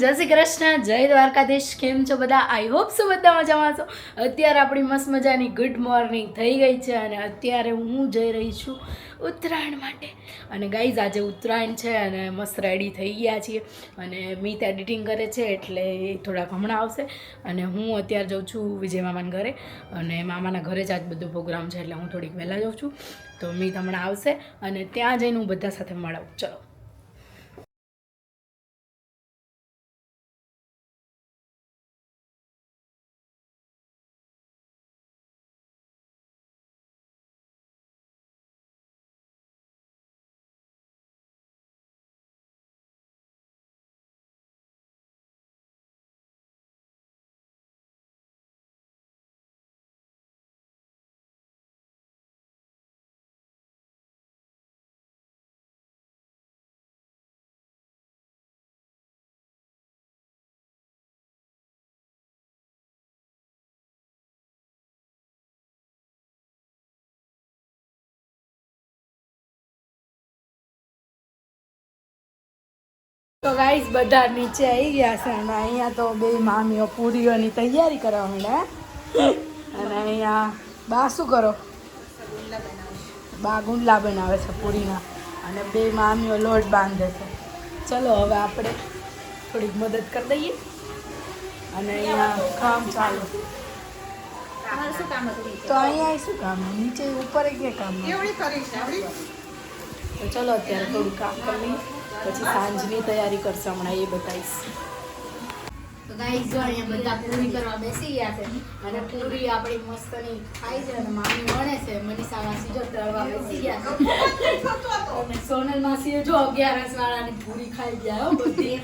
જય શ્રી કૃષ્ણ, જય દ્વારકાધીશ. કેમ છો બધા? આઈ હોપ સો બધા મજામાં છો. અત્યારે આપણી મસ્ત મજાની ગુડ મોર્નિંગ થઈ ગઈ છે અને અત્યારે હું જઈ રહી છું ઉત્તરાયણ માટે. અને ગાઈઝ આજે ઉત્તરાયણ છે અને મસ્ત રેડી થઈ ગયા છીએ અને મીત એડિટિંગ કરે છે એટલે એ થોડાક હમણાં આવશે. અને હું અત્યારે જાઉં છું વિજય મામાના ઘરે અને મામાના ઘરે જ આજ બધો પ્રોગ્રામ છે એટલે હું થોડીક વહેલા જાઉં છું. તો મીત હમણાં આવશે અને ત્યાં જઈને હું બધા સાથે મળાવું. ચલો. તો ગાઈસ બધા નીચે આવી ગયા છે અને અહીંયા તો બે મામીઓ પૂરીઓની તૈયારી કરવા માંડ્યા. અને અહીંયા બા શું કરો? બા ગુંડલા બનાવે છે પૂરીના અને બે મામીઓ લોટ બાંધે છે. ચલો હવે આપણે થોડીક મદદ કરી દઈએ અને અહીંયા કામ ચાલુ. તો અહીંયા શું કામ? નીચે ઉપર ક્યાં કામ? તો ચલો અત્યારે થોડું કામ કરી લઈએ પછી સાંજની તૈયારી કરશે હમણાં એ બતાવીશ. તો ગાઈસ જો અહીંયા બધા પૂરી કરવા બેસી ગયા છે અને પૂરી આપણી મસ્તની ખાઈ છે અને મામી વણે છે. મનીષા માસી જો તળવા બેસી ગયા છે અને સોનલ માસીએ જો 11 વાળાની પૂરી ખાઈ ગયા હો બધી.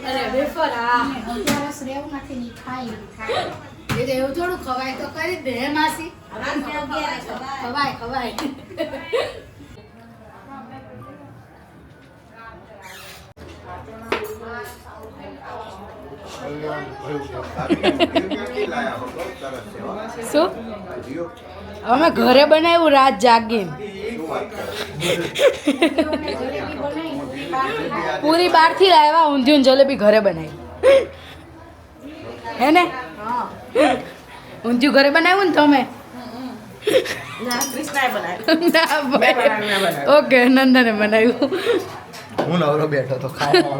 અરે વેફર હા 11 રેવ નથી ની ખાઈ એ એવું થોડું ખવાય તો કરી દે હે માસી. ખવાય શું અમે ઘરે બનાવ્યું રાત જાગીને. પૂરી બહારથી લાવ્યા, ઊંધિયું જલેબી ઘરે બનાવી હે ને? ઊંધિયું ઘરે બનાવ્યું ને તમે? ઓકે નંદને બનાવ્યું. હું નવરો બેઠો તો ખાવા.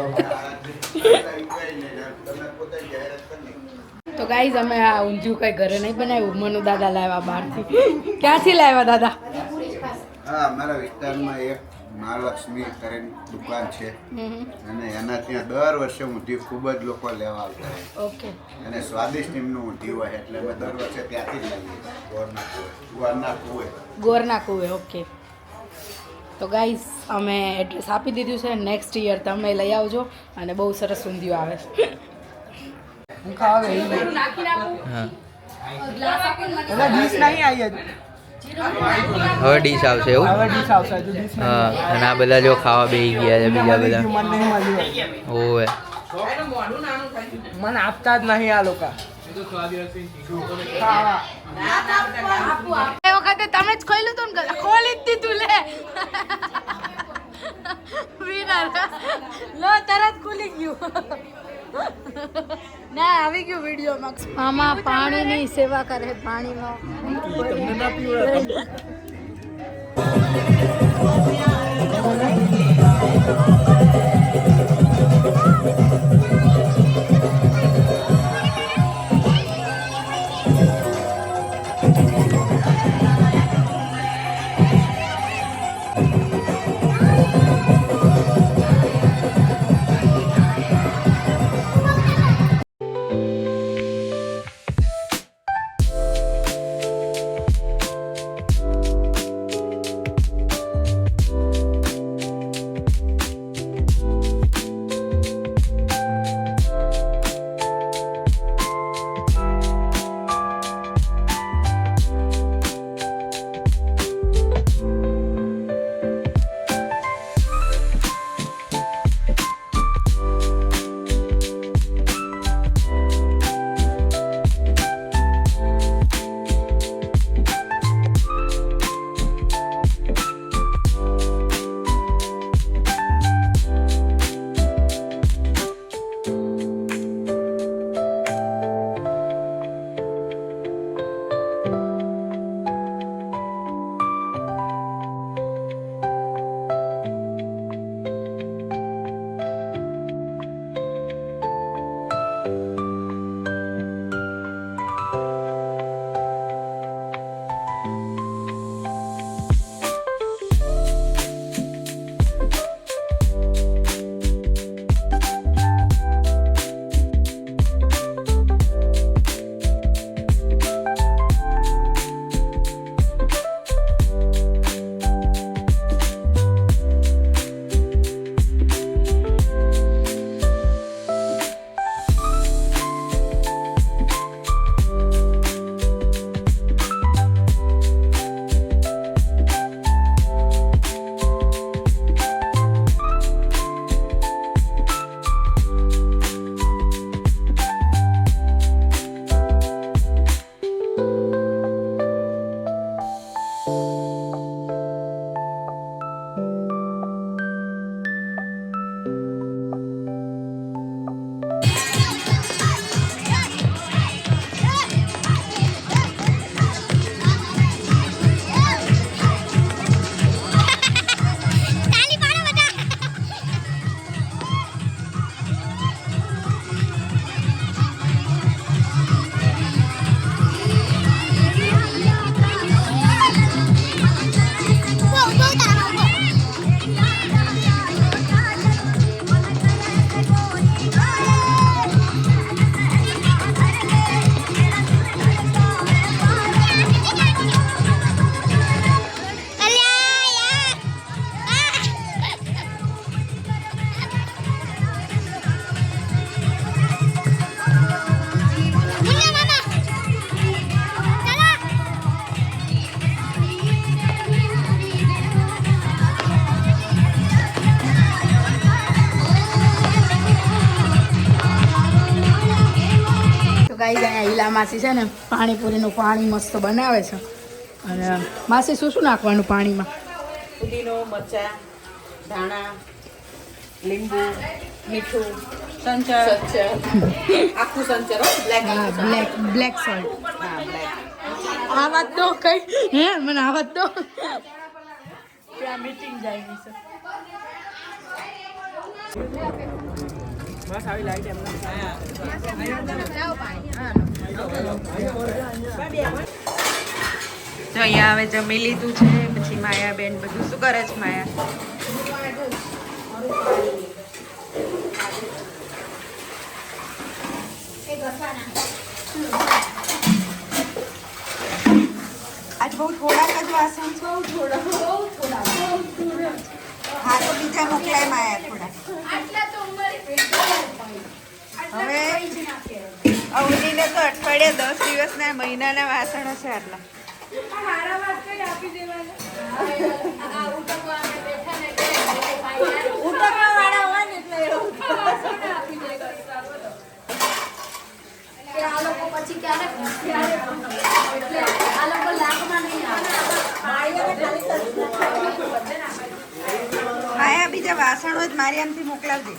તો ગાઈઝ અમે આ ઊંધિયું કઈ ઘરે નહીં બનાવ્યું, મનુ દાદા લાવ્યા બહારથી. ક્યાંથી લાવ્યા દાદા? હા, મારા વિસ્તારમાં એક મહાલક્ષ્મી કરીને દુકાન છે અને એના ત્યાં દર વર્ષે ઊંધિયું ખૂબ જ લોકો લેવા આવતા હોય. ઓકે. અને સ્વાદિષ્ટ એમનું ઊંધિયું હોય એટલે અમે દર વર્ષે ત્યાંથી જ લઈએ. ગોરના કુવે. ઓકે. તો ગાઈઝ અમે એડ્રેસ આપી દીધું છે. નેક્સ્ટ યર તમે લઈ આવજો અને બહુ સરસ ઊંધિયું આવે છે. હવે ડીશ આવશે એવું. હા, અને આ બધા જો ખાવા બેસી ગયા છે બીજા બધા. ઓવે મને આપતા જ નહીં આ લોકો. એ વખતે તમે જ ખોલ્યું હતું ને? ખોલી જ દીધું લે. વિનર લો તરત ખુલી ગયું. ના આવી ગયું વિડીયોમાં. આમાં પાણીની સેવા કરે. પાણીનો તો ગાઈ અહીંયા હીલા માસી છે ને પાણીપુરીનું પાણી મસ્ત બનાવે છે. અને માસી શું શું નાખવાનું પાણીમાં? પુદીનો, મરચા, ધાણા, લીંબુ, મીઠું, સંચર, આખું સંચર હો, બ્લેક સોલ્ટ. હા બ્લેક. આ વાત તો કઈ હે મને આ વાત તો ત્યાં મીટિંગ જાય છે. જો અહીંયા હવે જમી લીધું છે. પછી માયાબેન બધું શું કરે છે માયા? આજ બહુ થોડાક જ વાસણ છે. હા તો બીજા મોકલાય માયા થોડા. હવે અવનીને તો અઠવાડિયા 10 દિવસના મહિનાના વાસણો છે આટલા. માયા બીજા વાસણો જ મારી આમથી મોકલાવજે.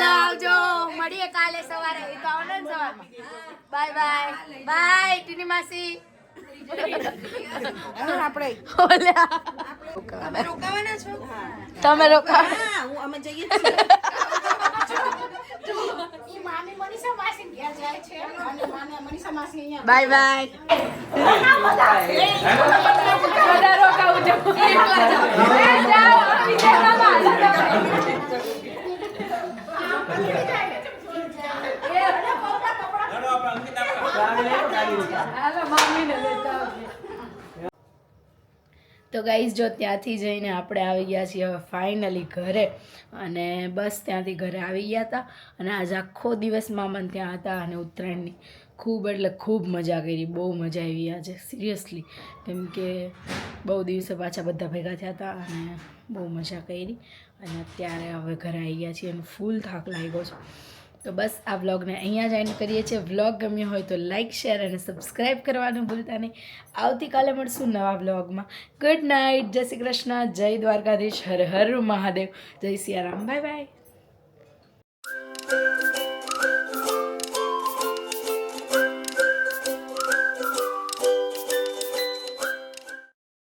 આવજો, મળીએ કાલે સવારે. એ તો આવને સવારમાં. બાય બાય બાય ટીની માસી. આપણે તમે રોકાવાના છો? તમે રોકા. હા અમે જઈએ છીએ. Bye bye. તો ગાઈઝ જો ત્યાંથી જઈને આપણે આવી ગયા છીએ હવે ફાઇનલી ઘરે. અને બસ ત્યાંથી ઘરે આવી ગયા હતા. અને આજે આખો દિવસ મામાને ત્યાં હતા. અને ઉત્તરાયણની ખૂબ એટલે ખૂબ મજા કરી. બહુ મજા આવી આજે સિરિયસલી. કેમ કે બહુ દિવસે પાછા બધા ભેગા થયા હતા અને બહુ મજા કરી. અને અત્યારે હવે ઘરે આવી ગયા છીએ અને ફૂલ થાક લાગ્યો છે. તો બસ આ વ્લોગને અહીંયા જ એન્ડ કરીએ છીએ. વ્લોગ ગમ્યો હોય તો લાઇક, શેર અને સબસ્ક્રાઈબ કરવાનું ભૂલતા નહીં. આવતીકાલે મળશું નવા વ્લોગમાં. ગુડ નાઇટ, જય શ્રી કૃષ્ણ, જય દ્વારકાધીશ, હર હર મહાદેવ, જય સિયારામ, બાય બાય.